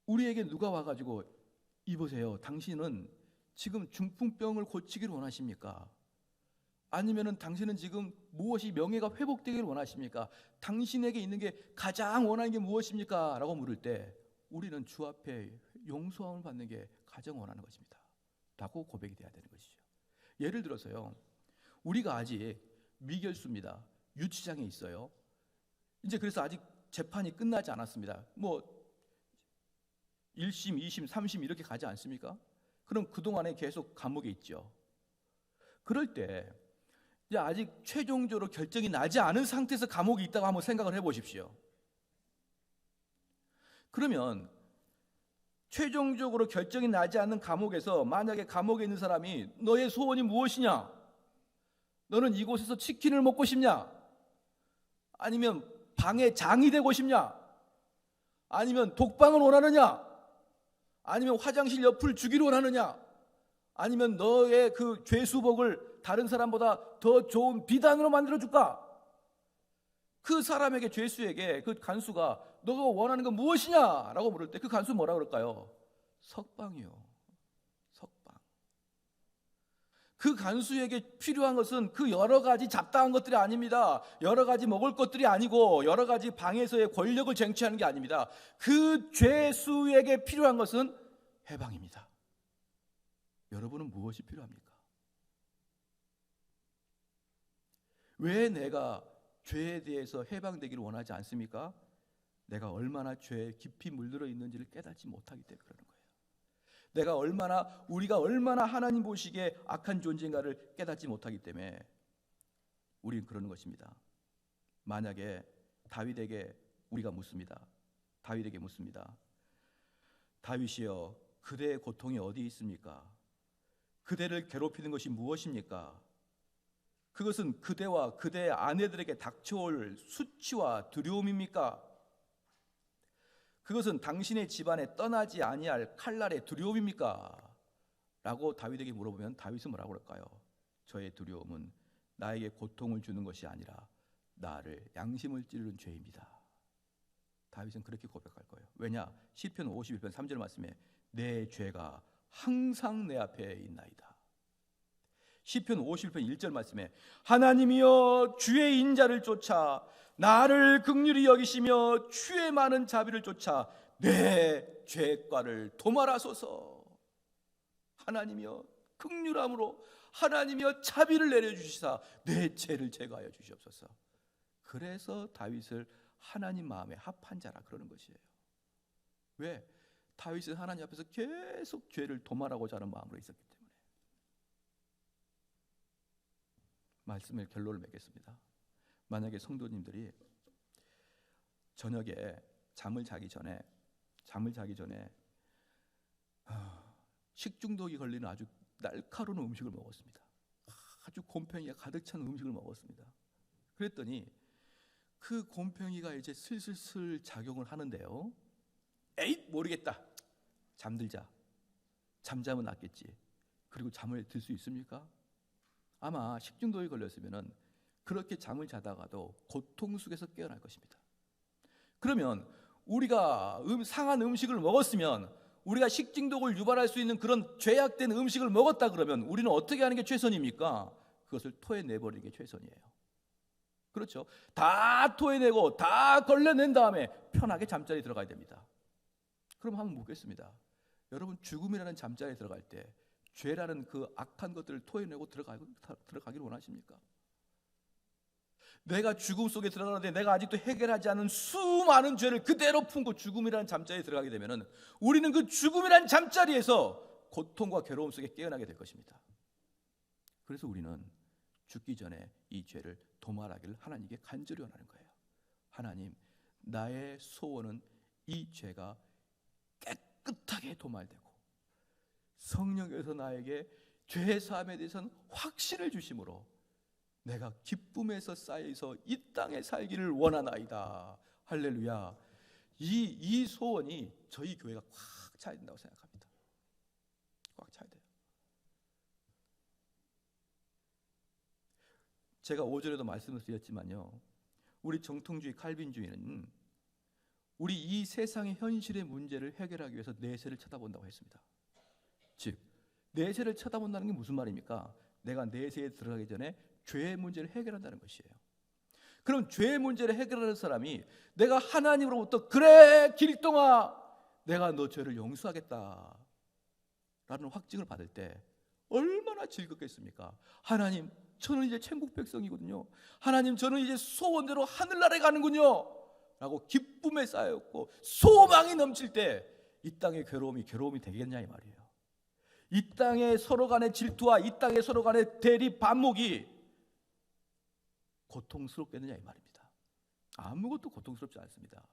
우리에게 누가 와가지고 이보세요, 당신은 지금 중풍병을 고치기를 원하십니까? 아니면은 당신은 지금 무엇이 명예가 회복되기를 원하십니까? 당신에게 있는 게 가장 원하는 게 무엇입니까? 라고 물을 때 우리는 주 앞에 용서함을 받는 게 가장 원하는 것입니다 라고 고백이 돼야 되는 것이죠. 예를 들어서요, 우리가 아직 미결수입니다. 유치장에 있어요. 이제 그래서 아직 재판이 끝나지 않았습니다. 뭐 1심, 2심, 3심 이렇게 가지 않습니까? 그럼 그동안에 계속 감옥에 있죠. 그럴 때 이제 아직 최종적으로 결정이 나지 않은 상태에서 감옥에 있다고 한번 생각을 해보십시오. 그러면 최종적으로 결정이 나지 않는 감옥에서 만약에 감옥에 있는 사람이 너의 소원이 무엇이냐? 너는 이곳에서 치킨을 먹고 싶냐? 아니면 방의 장이 되고 싶냐? 아니면 독방을 원하느냐? 아니면 화장실 옆을 주기를 원하느냐? 아니면 너의 그 죄수복을 다른 사람보다 더 좋은 비단으로 만들어줄까? 그 사람에게, 죄수에게 그 간수가 너가 원하는 건 무엇이냐? 라고 물을 때 그 간수 뭐라 그럴까요? 석방이요. 석방. 그 간수에게 필요한 것은 그 여러 가지 잡다한 것들이 아닙니다. 여러 가지 먹을 것들이 아니고 여러 가지 방에서의 권력을 쟁취하는 게 아닙니다. 그 죄수에게 필요한 것은 해방입니다. 여러분은 무엇이 필요합니까? 왜 내가 죄에 대해서 해방되기를 원하지 않습니까? 내가 얼마나 죄에 깊이 물들어 있는지를 깨닫지 못하기 때문에 그러는 거예요. 우리가 얼마나 하나님 보시기에 악한 존재인가를 깨닫지 못하기 때문에 우리는 그러는 것입니다. 만약에 다윗에게 우리가 묻습니다. 다윗에게 묻습니다. 다윗이여, 그대의 고통이 어디 있습니까? 그대를 괴롭히는 것이 무엇입니까? 그것은 그대와 그대의 아내들에게 닥쳐올 수치와 두려움입니까? 그것은 당신의 집안에 떠나지 아니할 칼날의 두려움입니까? 라고 다윗에게 물어보면 다윗은 뭐라고 그럴까요? 저의 두려움은 나에게 고통을 주는 것이 아니라 나를 양심을 찌르는 죄입니다. 다윗은 그렇게 고백할 거예요. 왜냐? 시편 51편 3절 말씀에 내 죄가 항상 내 앞에 있나이다. 시편 50편 1절 말씀에 하나님이여 주의 인자를 쫓아 나를 긍휼히 여기시며 주의 많은 자비를 쫓아 내 죄과를 도말하소서. 하나님이여 긍휼함으로 하나님이여 자비를 내려주시사 내 죄를 제거하여 주시옵소서. 그래서 다윗을 하나님 마음에 합한 자라 그러는 것이에요. 왜? 다윗은 하나님 앞에서 계속 죄를 도말하고자 하는 마음으로 있었기 때문에. 말씀의 결론을 맺겠습니다. 만약에 성도님들이 저녁에 잠을 자기 전에 식중독이 걸리는 아주 날카로운 음식을 먹었습니다. 아주 곰팡이가 가득 찬 음식을 먹었습니다. 그랬더니 그 곰팡이가 이제 슬슬 작용을 하는데요. 에잇, 모르겠다. 잠들자. 잠자면 낫겠지. 그리고 잠을 들 수 있습니까? 아마 식중독이 걸렸으면은 그렇게 잠을 자다가도 고통 속에서 깨어날 것입니다. 그러면 우리가 상한 음식을 먹었으면, 우리가 식중독을 유발할 수 있는 그런 죄악된 음식을 먹었다 그러면 우리는 어떻게 하는 게 최선입니까? 그것을 토해내버리는 게 최선이에요. 그렇죠? 다 토해내고 다 걸러낸 다음에 편하게 잠자리에 들어가야 됩니다. 그럼 한번 묻겠습니다. 여러분, 죽음이라는 잠자리에 들어갈 때 죄라는 그 악한 것들을 토해내고 들어가기를 원하십니까? 내가 죽음 속에 들어가는데 내가 아직도 해결하지 않은 수많은 죄를 그대로 품고 죽음이라는 잠자리에 들어가게 되면 우리는 그 죽음이라는 잠자리에서 고통과 괴로움 속에 깨어나게 될 것입니다. 그래서 우리는 죽기 전에 이 죄를 도말하기를 하나님께 간절히 원하는 거예요. 하나님, 나의 소원은 이 죄가 깨끗하게 도말되고 성령께서 나에게 죄 사함에 대해서는 확신을 주심으로 내가 기쁨에서 쌓여서 이 땅에 살기를 원하나이다. 할렐루야. 이 소원이 저희 교회가 꽉 차야 된다고 생각합니다. 꽉 차야 돼요. 제가 5절에도 말씀을 드렸지만요, 우리 정통주의 칼빈주의는 우리 이 세상의 현실의 문제를 해결하기 위해서 내세를 쳐다본다고 했습니다. 즉 내세를 쳐다본다는 게 무슨 말입니까? 내가 내세에 들어가기 전에 죄의 문제를 해결한다는 것이에요. 그럼 죄의 문제를 해결하는 사람이 내가 하나님으로부터 그래 길동아 내가 너 죄를 용서하겠다 라는 확증을 받을 때 얼마나 즐겁겠습니까? 하나님, 저는 이제 천국 백성이거든요. 하나님, 저는 이제 소원대로 하늘나라에 가는군요 라고 기쁨에 쌓였고 소망이 넘칠 때 이 땅의 괴로움이 되겠냐 이 말이에요. 이 땅의 서로 간의 질투와 이 땅의 서로 간의 대립 반목이 고통스럽겠느냐 이 말입니다. 아무것도 고통스럽지 않습니다.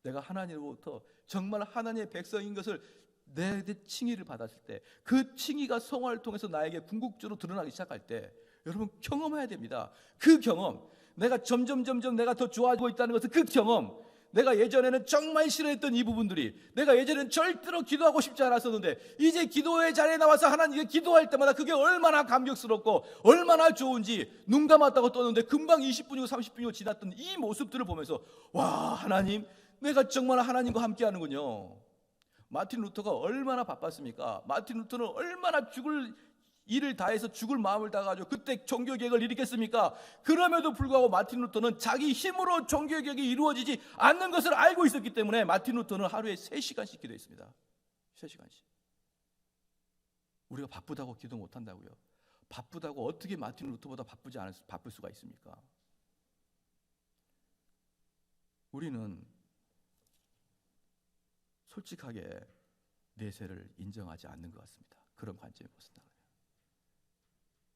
내가 하나님으로부터 정말 하나님의 백성인 것을 내 칭의를 받았을 때 그 칭의가 성화를 통해서 나에게 궁극적으로 드러나기 시작할 때 여러분 경험해야 됩니다. 그 경험, 내가 점점 내가 더 좋아지고 있다는 것은 그 경험, 내가 예전에는 정말 싫어했던 이 부분들이 내가 예전에는 절대로 기도하고 싶지 않았었는데 이제 기도의 자리에 나와서 하나님께 기도할 때마다 그게 얼마나 감격스럽고 얼마나 좋은지 눈 감았다고 떴는데 금방 20분이고 30분이고 지났던 이 모습들을 보면서 와, 하나님, 내가 정말 하나님과 함께 하는군요. 마틴 루터가 얼마나 바빴습니까? 마틴 루터는 얼마나 죽을 일을 다해서 죽을 마음을 다가가지고 그때 종교개혁을 일으켰습니까? 그럼에도 불구하고 마틴 루터는 자기 힘으로 종교개혁이 이루어지지 않는 것을 알고 있었기 때문에 마틴 루터는 하루에 3시간씩 기도했습니다. 3시간씩. 우리가 바쁘다고 기도 못한다고요? 바쁘다고 어떻게 마틴 루터보다 바쁠 수가 있습니까? 우리는 솔직하게 내세를 인정하지 않는 것 같습니다. 그런 관점에 보신다.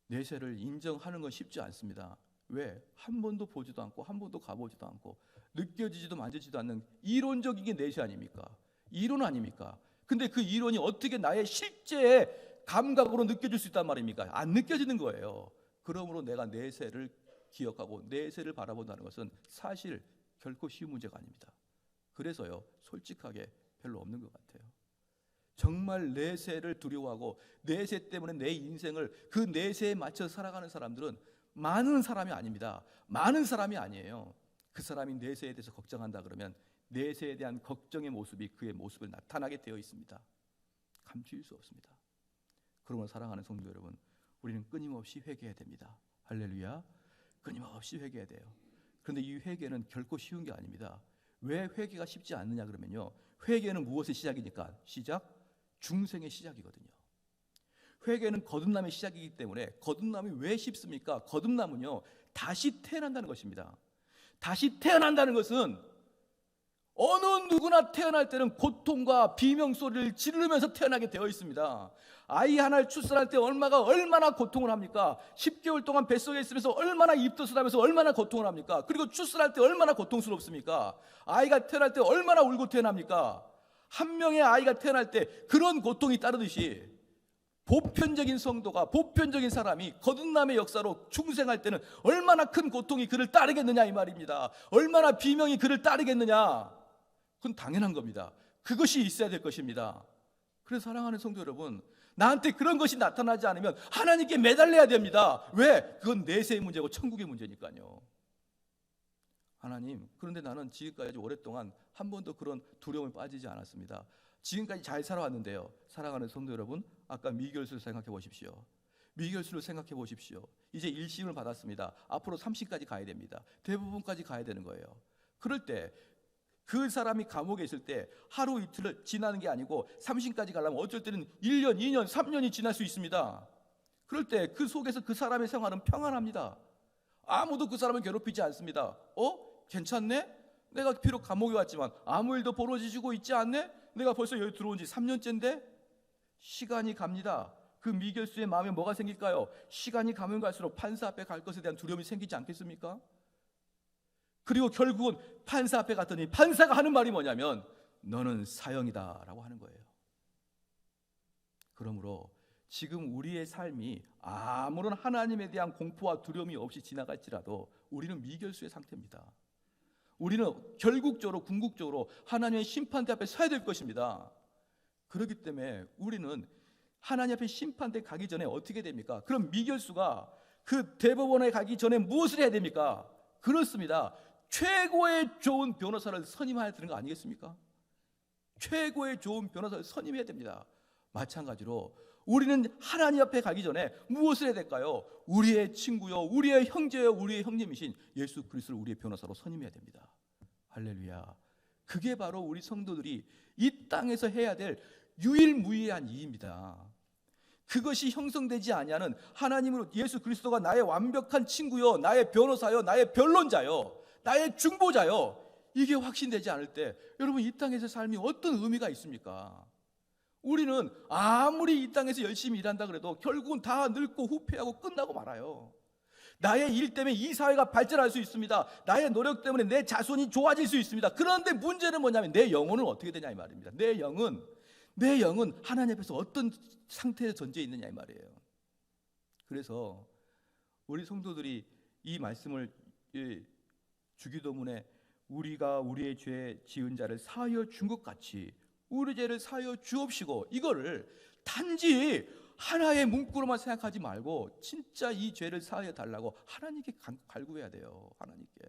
내세를 인정하는 건 쉽지 않습니다. 왜? 한 번도 보지도 않고 한 번도 가보지도 않고 느껴지지도 만지지도 않는 이론적인 게 내세 아닙니까? 이론 아닙니까? 근데 그 이론이 어떻게 나의 실제의 감각으로 느껴질 수 있단 말입니까? 안 느껴지는 거예요. 그러므로 내가 내세를 기억하고 내세를 바라본다는 것은 사실 결코 쉬운 문제가 아닙니다. 그래서요, 솔직하게 별로 없는 것 같아요. 정말 내세를 두려워하고 내세 때문에 내 인생을 그 내세에 맞춰 살아가는 사람들은 많은 사람이 아닙니다. 많은 사람이 아니에요. 그 사람이 내세에 대해서 걱정한다 그러면 내세에 대한 걱정의 모습이 그의 모습을 나타나게 되어 있습니다. 감출 수 없습니다. 그러므로 사랑하는 성도 여러분, 우리는 끊임없이 회개해야 됩니다. 할렐루야. 끊임없이 회개해야 돼요. 그런데 이 회개는 결코 쉬운 게 아닙니다. 왜 회개가 쉽지 않느냐 그러면요, 회개는 무엇의 시작이니까? 시작? 중생의 시작이거든요. 회개는 거듭남의 시작이기 때문에 거듭남이 왜 쉽습니까? 거듭남은요, 다시 태어난다는 것입니다. 다시 태어난다는 것은 어느 누구나 태어날 때는 고통과 비명소리를 지르면서 태어나게 되어 있습니다. 아이 하나를 출산할 때 얼마나 고통을 합니까? 10개월 동안 뱃속에 있으면서 얼마나 입덧을 하면서 얼마나 고통을 합니까? 그리고 출산할 때 얼마나 고통스럽습니까? 아이가 태어날 때 얼마나 울고 태어납니까? 한 명의 아이가 태어날 때 그런 고통이 따르듯이 보편적인 성도가, 보편적인 사람이 거듭남의 역사로 중생할 때는 얼마나 큰 고통이 그를 따르겠느냐 이 말입니다. 얼마나 비명이 그를 따르겠느냐. 그건 당연한 겁니다. 그것이 있어야 될 것입니다. 그래서 사랑하는 성도 여러분, 나한테 그런 것이 나타나지 않으면 하나님께 매달려야 됩니다. 왜? 그건 내세의 문제고 천국의 문제니까요. 하나님, 그런데 나는 지금까지 오랫동안 한 번도 그런 두려움에 빠지지 않았습니다. 지금까지 잘 살아왔는데요. 사랑하는 성도 여러분, 아까 미결수를 생각해 보십시오. 미결수를 생각해 보십시오. 이제 1심을 받았습니다. 앞으로 3심까지 가야 됩니다. 대부분까지 가야 되는 거예요. 그럴 때 그 사람이 감옥에 있을 때 하루 이틀 지나는 게 아니고 3심까지 가려면 어쩔 때는 1년, 2년, 3년이 지날 수 있습니다. 그럴 때 그 속에서 그 사람의 생활은 평안합니다. 아무도 그 사람을 괴롭히지 않습니다. 괜찮네? 내가 비록 감옥에 왔지만 아무 일도 벌어지고 있지 않네? 내가 벌써 여기 들어온 지 3년째인데? 시간이 갑니다. 그 미결수의 마음에 뭐가 생길까요? 시간이 가면 갈수록 판사 앞에 갈 것에 대한 두려움이 생기지 않겠습니까? 그리고 결국은 판사 앞에 갔더니 판사가 하는 말이 뭐냐면 너는 사형이다 라고 하는 거예요. 그러므로 지금 우리의 삶이 아무런 하나님에 대한 공포와 두려움이 없이 지나갈지라도 우리는 미결수의 상태입니다. 우리는 결국적으로 궁극적으로 하나님의 심판대 앞에 서야 될 것입니다. 그렇기 때문에 우리는 하나님 앞에 심판대 가기 전에 어떻게 됩니까? 그럼 미결수가 그 대법원에 가기 전에 무엇을 해야 됩니까? 그렇습니다. 최고의 좋은 변호사를 선임해야 되는 거 아니겠습니까? 최고의 좋은 변호사를 선임해야 됩니다. 마찬가지로 우리는 하나님 앞에 가기 전에 무엇을 해야 될까요? 우리의 친구요, 우리의 형제요, 우리의 형님이신 예수 그리스도를 우리의 변호사로 선임해야 됩니다. 할렐루야. 그게 바로 우리 성도들이 이 땅에서 해야 될 유일무이한 일입니다. 그것이 형성되지 아니하는 하나님으로 예수 그리스도가 나의 완벽한 친구요, 나의 변호사요, 나의 변론자요, 나의 중보자요, 이게 확신되지 않을 때 여러분 이 땅에서 삶이 어떤 의미가 있습니까? 우리는 아무리 이 땅에서 열심히 일한다 그래도 결국은 다 늙고 후퇴하고 끝나고 말아요. 나의 일 때문에 이 사회가 발전할 수 있습니다. 나의 노력 때문에 내 자손이 좋아질 수 있습니다. 그런데 문제는 뭐냐면 내 영혼은 어떻게 되냐 이 말입니다. 내 영은 하나님 앞에서 어떤 상태에 전제해 있느냐 이 말이에요. 그래서 우리 성도들이 이 말씀을 주기도문에 우리가 우리의 죄 지은 자를 사하여 준 것 같이 우리 죄를 사하여 주옵시고, 이거를 단지 하나의 문구로만 생각하지 말고 진짜 이 죄를 사하여 달라고 하나님께 간구해야 돼요. 하나님께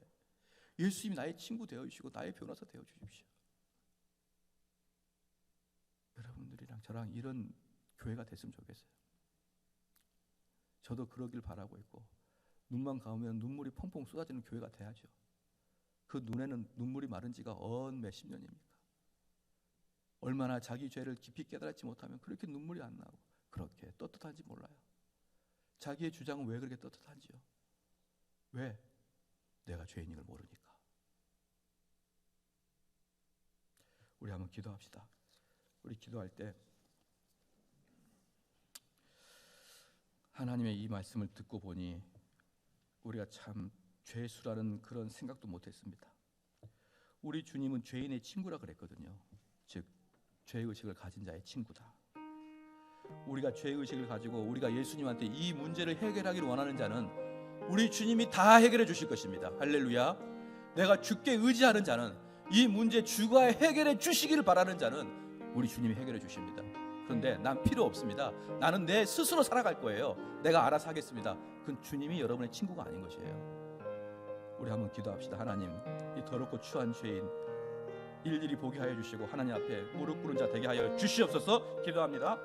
예수님이 나의 친구 되어 주시고 나의 변호사 되어 주십시오. 여러분들이랑 저랑 이런 교회가 됐으면 좋겠어요. 저도 그러길 바라고 있고, 눈만 감으면 눈물이 펑펑 쏟아지는 교회가 돼야죠. 그 눈에는 눈물이 마른 지가 몇십 년입니까? 얼마나 자기 죄를 깊이 깨달지 못하면 그렇게 눈물이 안 나고 그렇게 떳떳한지 몰라요. 자기의 주장은 왜 그렇게 떳떳한지요? 왜? 내가 죄인인 걸 모르니까. 우리 한번 기도합시다. 우리 기도할 때 하나님의 이 말씀을 듣고 보니 우리가 참 죄수라는 그런 생각도 못했습니다. 우리 주님은 죄인의 친구라 그랬거든요. 즉 죄의식을 가진 자의 친구다. 우리가 죄의식을 가지고 우리가 예수님한테 이 문제를 해결하기를 원하는 자는 우리 주님이 다 해결해 주실 것입니다. 할렐루야. 내가 주께 의지하는 자는, 이 문제 주가 해결해 주시기를 바라는 자는 우리 주님이 해결해 주십니다. 그런데 난 필요 없습니다. 나는 내 스스로 살아갈 거예요. 내가 알아서 하겠습니다. 그건 주님이 여러분의 친구가 아닌 것이에요. 우리 한번 기도합시다. 하나님, 이 더럽고 추한 죄인 일일이 보게 하여 주시고 하나님 앞에 무릎 꿇은 자 되게 하여 주시옵소서. 기도합니다.